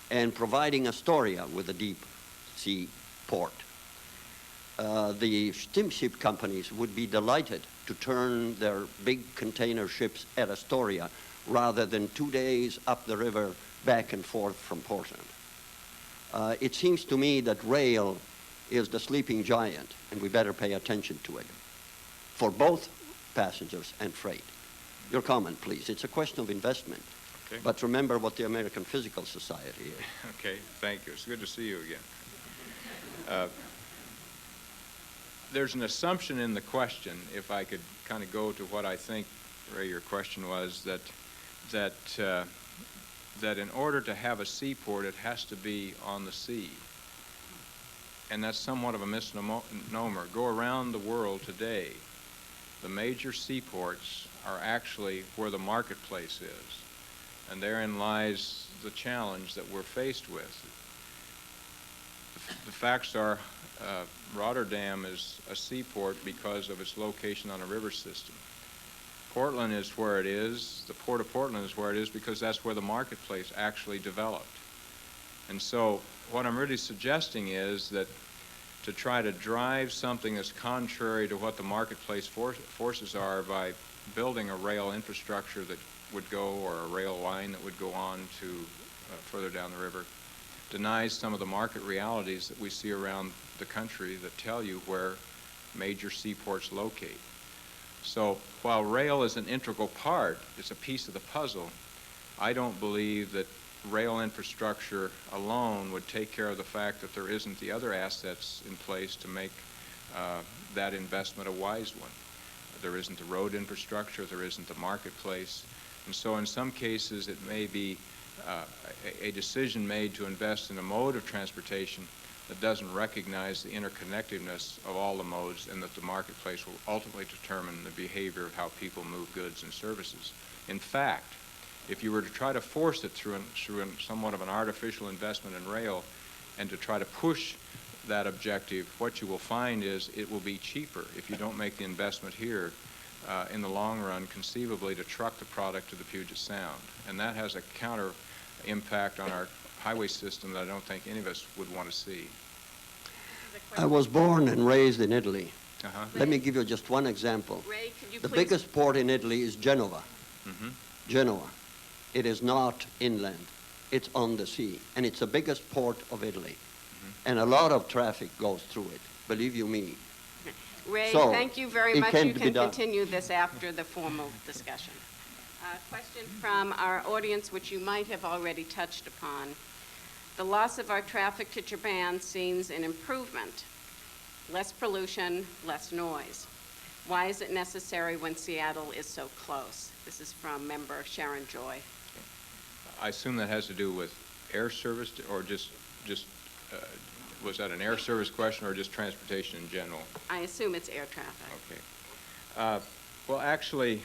and providing Astoria with a deep sea port? The steamship companies would be delighted to turn their big container ships at Astoria rather than 2 days up the river back and forth from Portland. It seems to me that rail is the sleeping giant, and we better pay attention to it for both passengers and freight. Your comment, please. It's a question of investment. Okay. But remember what the American Physical Society is. Okay, thank you. It's good to see you again. There's an assumption in the question, if I could kind of go to what I think, Ray, your question was, that in order to have a seaport, it has to be on the sea. And that's somewhat of a misnomer. Go around the world today, the major seaports are actually where the marketplace is. And therein lies the challenge that we're faced with. The facts are Rotterdam is a seaport because of its location on a river system. Portland is where it is. The Port of Portland is where it is because that's where the marketplace actually developed. And so what I'm really suggesting is that to try to drive something that's contrary to what the marketplace forces are by building a rail infrastructure that would go, or a rail line that would go on to further down the river, denies some of the market realities that we see around the country that tell you where major seaports locate. So while rail is an integral part, it's a piece of the puzzle, I don't believe that rail infrastructure alone would take care of the fact that there isn't the other assets in place to make that investment a wise one. There isn't the road infrastructure, there isn't the marketplace, and so in some cases it may be a decision made to invest in a mode of transportation that doesn't recognize the interconnectedness of all the modes, and that the marketplace will ultimately determine the behavior of how people move goods and services. In fact, if you were to try to force it through somewhat of an artificial investment in rail and to try to push that objective, what you will find is it will be cheaper if you don't make the investment here in the long run, conceivably, to truck the product to the Puget Sound. And that has a counter impact on our highway system that I don't think any of us would want to see. I was born and raised in Italy. Uh-huh. Let me give you just one example. Ray, could you The please? biggest port in Italy is Genova. Mm-hmm. Genoa. It is not inland. It's on the sea. And it's the biggest port of Italy. And a lot of traffic goes through it, believe you me. Ray, So, thank you very it much. can't You be can done. continue this after the formal discussion. Question from our audience, which you might have already touched upon. The loss of our traffic to Japan seems an improvement. Less pollution, less noise. Why is it necessary when Seattle is so close? This is from member Sharon Joy. I assume that has to do with air service, or just was that an air service question, or just transportation in general? I assume it's air traffic. Okay. Well, actually,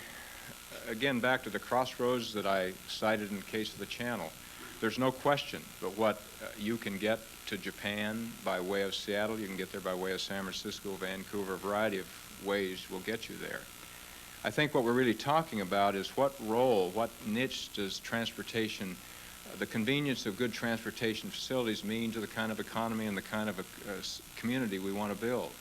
again, back to the Crossroads that I cited in the case of the Channel, there's no question but what you can get to Japan by way of Seattle, you can get there by way of San Francisco, Vancouver, a variety of ways will get you there. I think what we're really talking about is what role, what niche does transportation, the convenience of good transportation facilities mean to the kind of economy and the kind of a community we want to build.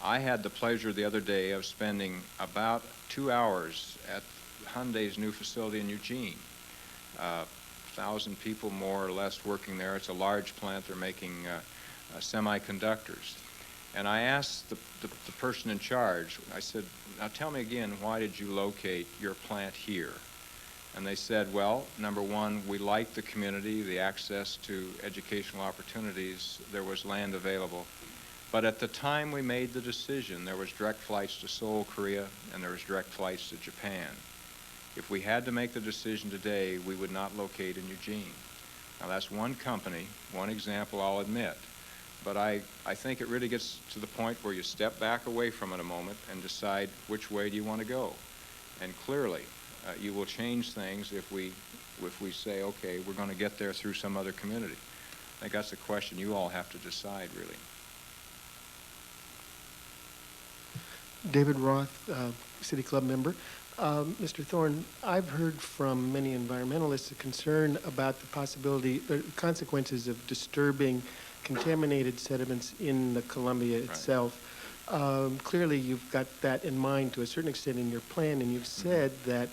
I had the pleasure the other day of spending about 2 hours at Hyundai's new facility in Eugene. 1,000 people more or less working there. It's a large plant. They're making semiconductors. And I asked the person in charge, I said, now tell me again, why did you locate your plant here? And they said, well, number one, we liked the community, the access to educational opportunities, there was land available. But at the time we made the decision, there was direct flights to Seoul, Korea, and there was direct flights to Japan. If we had to make the decision today, we would not locate in Eugene. Now that's one company, one example, I'll admit. But I think it really gets to the point where you step back away from it a moment and decide which way do you want to go. And clearly, you will change things if we say, okay, we're going to get there through some other community. I think that's a question you all have to decide, really. David Roth, City Club member. Mr. Thorne, I've heard from many environmentalists a concern about the possibility, the consequences of disturbing contaminated sediments in the Columbia itself. Clearly, you've got that in mind to a certain extent in your plan, and you've said that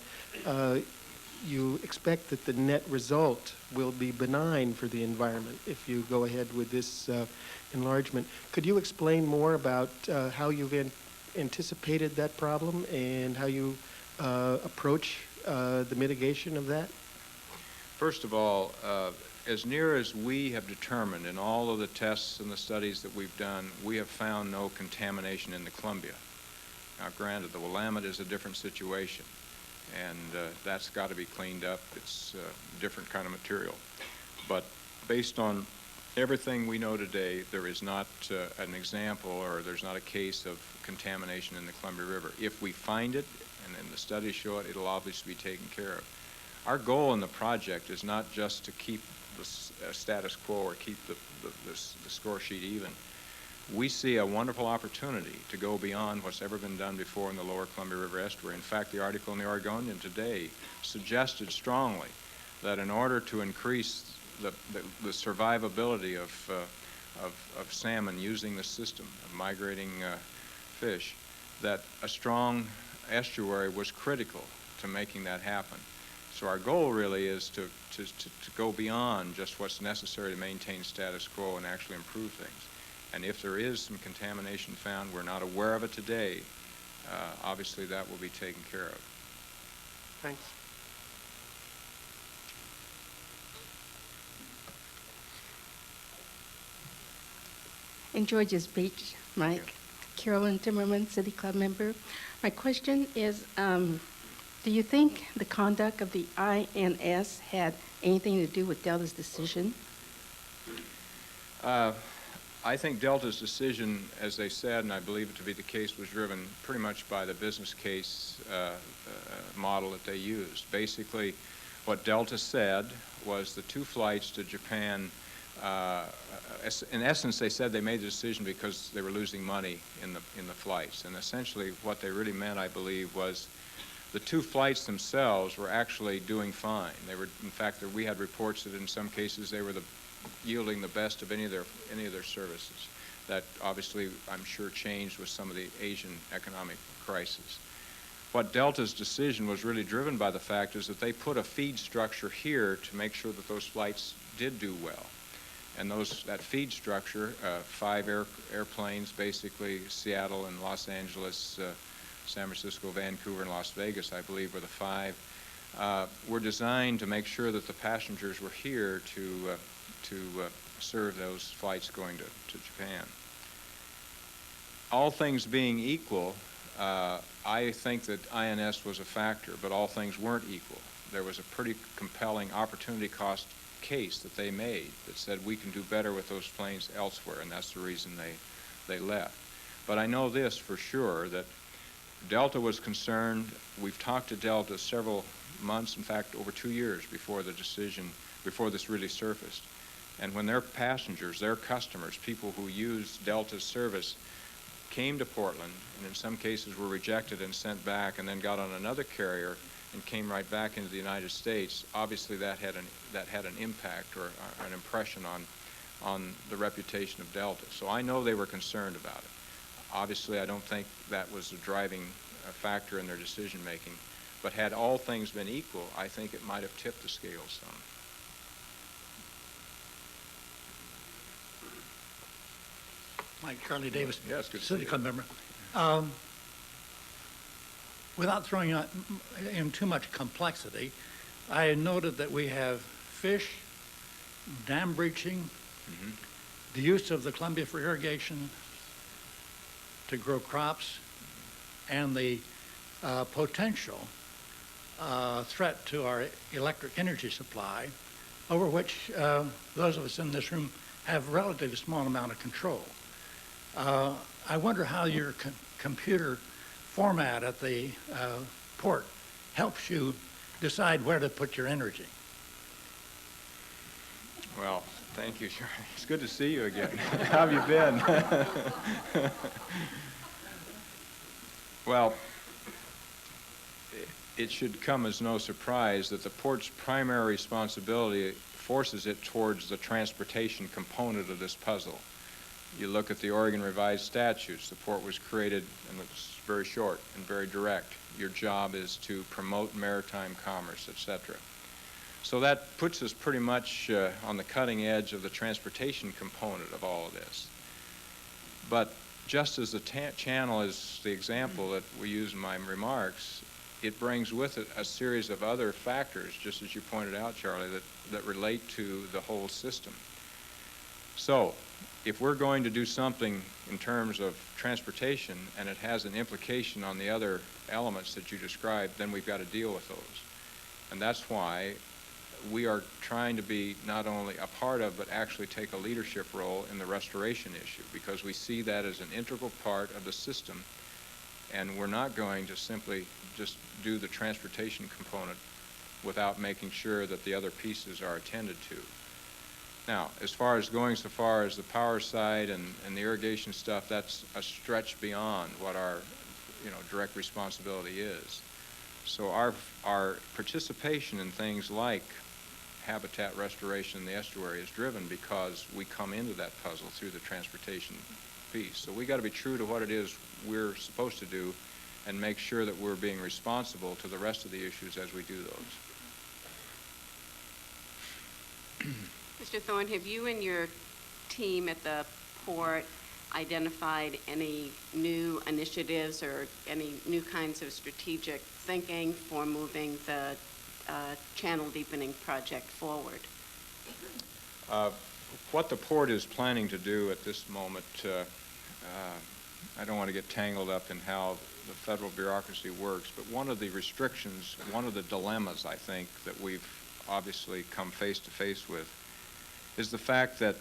you expect that the net result will be benign for the environment if you go ahead with this enlargement. Could you explain more about how you've anticipated that problem and how you approach the mitigation of that? First of all, as near as we have determined in all of the tests and the studies that we've done, we have found no contamination in the Columbia. Now, granted, the Willamette is a different situation, and that's got to be cleaned up. It's a different kind of material. But based on everything we know today, there is not an example, or there's not a case of contamination in the Columbia River. If we find it, and the studies show it, it'll obviously be taken care of. Our goal in the project is not just to keep the status quo or keep the score sheet even. We see a wonderful opportunity to go beyond what's ever been done before in the lower Columbia River estuary. In fact, the article in the Oregonian today suggested strongly that in order to increase the survivability of salmon using the system of migrating fish, that a strong estuary was critical to making that happen. So our goal really is to go beyond just what's necessary to maintain status quo and actually improve things. And if there is some contamination found, we're not aware of it today, obviously that will be taken care of. Thanks. In Georgia's Beach, Mike. Carolyn Timmerman, City Club member. My question is, do you think the conduct of the INS had anything to do with Delta's decision? I think Delta's decision, as they said, and I believe it to be the case, was driven pretty much by the business case model that they used. Basically, what Delta said was the 2 flights to Japan, in essence, they said they made the decision because they were losing money in the flights. And essentially what they really meant, I believe, was the 2 flights themselves were actually doing fine. They were, in fact, we had reports that in some cases they were yielding the best of any of their services. That obviously, I'm sure, changed with some of the Asian economic crisis. What Delta's decision was really driven by the fact is that they put a feed structure here to make sure that those flights did do well. And that feed structure, 5 airplanes, basically Seattle and Los Angeles, San Francisco, Vancouver, and Las Vegas, I believe, were the 5, were designed to make sure that the passengers were here to serve those flights going to Japan. All things being equal, I think that INS was a factor, but all things weren't equal. There was a pretty compelling opportunity cost case that they made that said we can do better with those planes elsewhere, and that's the reason they left. But I know this for sure, that Delta was concerned. We've talked to Delta several months, in fact over 2 years before the decision, before this really surfaced. And when their passengers, their customers, people who use Delta's service, came to Portland, and in some cases were rejected and sent back, and then got on another carrier and came right back into the United States, obviously that had an impact or an impression on the reputation of Delta. So I know they were concerned about it. Obviously, I don't think that was a driving factor in their decision making, but had all things been equal, I think it might have tipped the scale some. Mike, Charlie Davis, Yes, good to see City you. Club member. Without throwing in too much complexity, I noted that we have fish, dam breaching, the use of the Columbia for irrigation to grow crops, and the potential threat to our electric energy supply, over which those of us in this room have a relatively small amount of control. I wonder how your computer format at the port helps you decide where to put your energy. Well, thank you, Charlie. It's good to see you again. How have you been? Well, it should come as no surprise that the port's primary responsibility forces it towards the transportation component of this puzzle. You look at the Oregon Revised Statutes, the port was created, and it's very short and very direct. Your job is to promote maritime commerce, etc. So that puts us pretty much on the cutting edge of the transportation component of all of this. But just as the channel is the example that we use in my remarks, it brings with it a series of other factors, just as you pointed out, Charlie, that relate to the whole system. So if we're going to do something in terms of transportation and it has an implication on the other elements that you described, then we've got to deal with those. And that's why we are trying to be not only a part of, but actually take a leadership role in the restoration issue, because we see that as an integral part of the system, and we're not going to simply just do the transportation component without making sure that the other pieces are attended to. Now, as far as going so far as the power side and the irrigation stuff, that's a stretch beyond what our direct responsibility is. So our participation in things like habitat restoration in the estuary is driven because we come into that puzzle through the transportation piece. So we got to be true to what it is we're supposed to do and make sure that we're being responsible to the rest of the issues as we do those. Mr. Thorne, have you and your team at the port identified any new initiatives or any new kinds of strategic thinking for moving the channel deepening project forward? What the port is planning to do at this moment, I don't want to get tangled up in how the federal bureaucracy works, but one of the restrictions, one of the dilemmas, I think, that we've obviously come face to face with is the fact that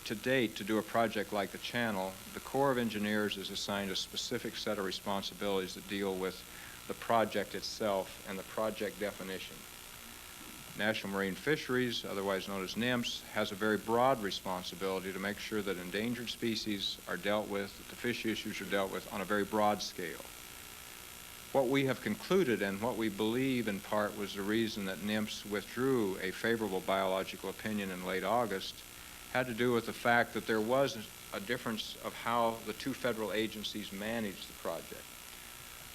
to date, to do a project like the channel, the Corps of Engineers is assigned a specific set of responsibilities that deal with the project itself and the project definition. National Marine Fisheries, otherwise known as NMFS, has a very broad responsibility to make sure that endangered species are dealt with, that the fish issues are dealt with on a very broad scale. What we have concluded, and what we believe in part was the reason that NMFS withdrew a favorable biological opinion in late August, had to do with the fact that there was a difference of how the two federal agencies managed the project.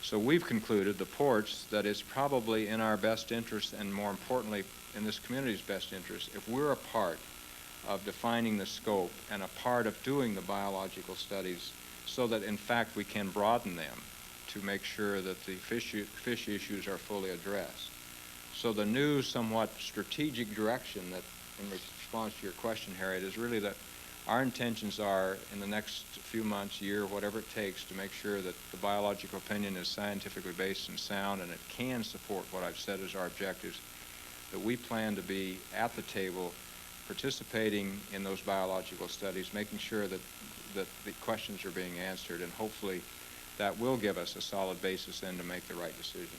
So we've concluded, the ports, that it's probably in our best interest, and more importantly, in this community's best interest, if we're a part of defining the scope and a part of doing the biological studies so that, in fact, we can broaden them to make sure that the fish issues are fully addressed. So the new, somewhat strategic direction that, in response to your question, Harriet, is really that our intentions are, in the next few months, year, whatever it takes, to make sure that the biological opinion is scientifically based and sound, and it can support what I've said as our objectives, that we plan to be at the table participating in those biological studies, making sure that the questions are being answered, and hopefully that will give us a solid basis then to make the right decision.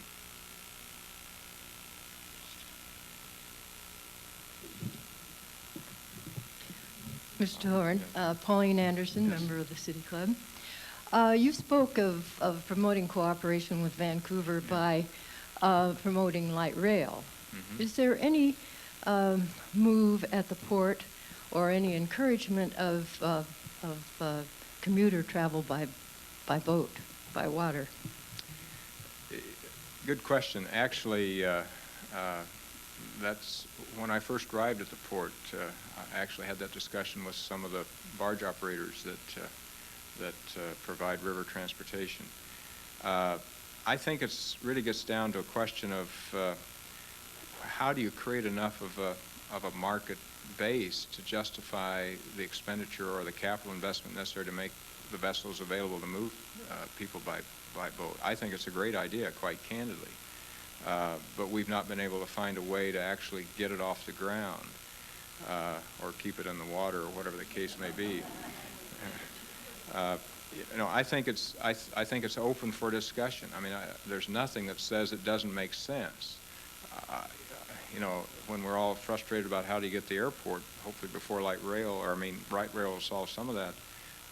Mr. Thorne, Pauline Anderson, member of the City Club. You spoke of promoting cooperation with Vancouver by promoting light rail. Mm-hmm. Is there any move at the port or any encouragement of commuter travel by boat, by water? Good question. Actually, that's when I first arrived at the port. I actually had that discussion with some of the barge operators that provide river transportation. I think it's really gets down to a question of how do you create enough of a market base to justify the expenditure or the capital investment necessary to make the vessels available to move people by boat. I think it's a great idea, quite candidly. But we've not been able to find a way to actually get it off the ground or keep it in the water or whatever the case may be. I think it's open for discussion. I mean, there's nothing that says it doesn't make sense. When we're all frustrated about how to get the airport, hopefully before light rail will solve some of that.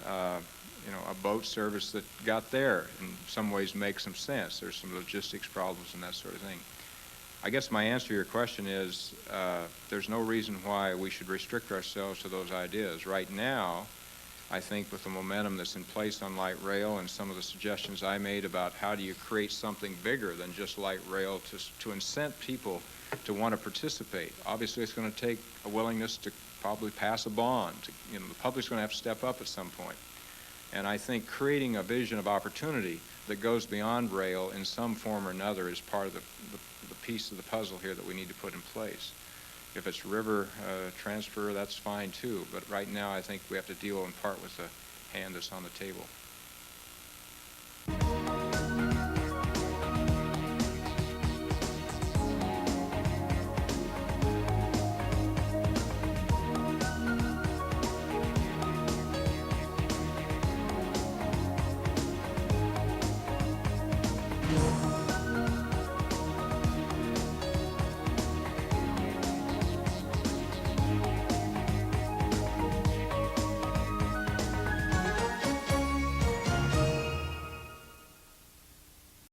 A boat service that got there in some ways makes some sense. There's some logistics problems and that sort of thing. I guess my answer to your question is there's no reason why we should restrict ourselves to those ideas. Right now, I think with the momentum that's in place on light rail and some of the suggestions I made about how do you create something bigger than just light rail to incent people to want to participate. Obviously, it's going to take a willingness to probably pass a bond. The public's going to have to step up at some point. And I think creating a vision of opportunity that goes beyond rail in some form or another is part of the piece of the puzzle here that we need to put in place. If it's river transfer, that's fine too. But right now, I think we have to deal in part with the hand that's on the table.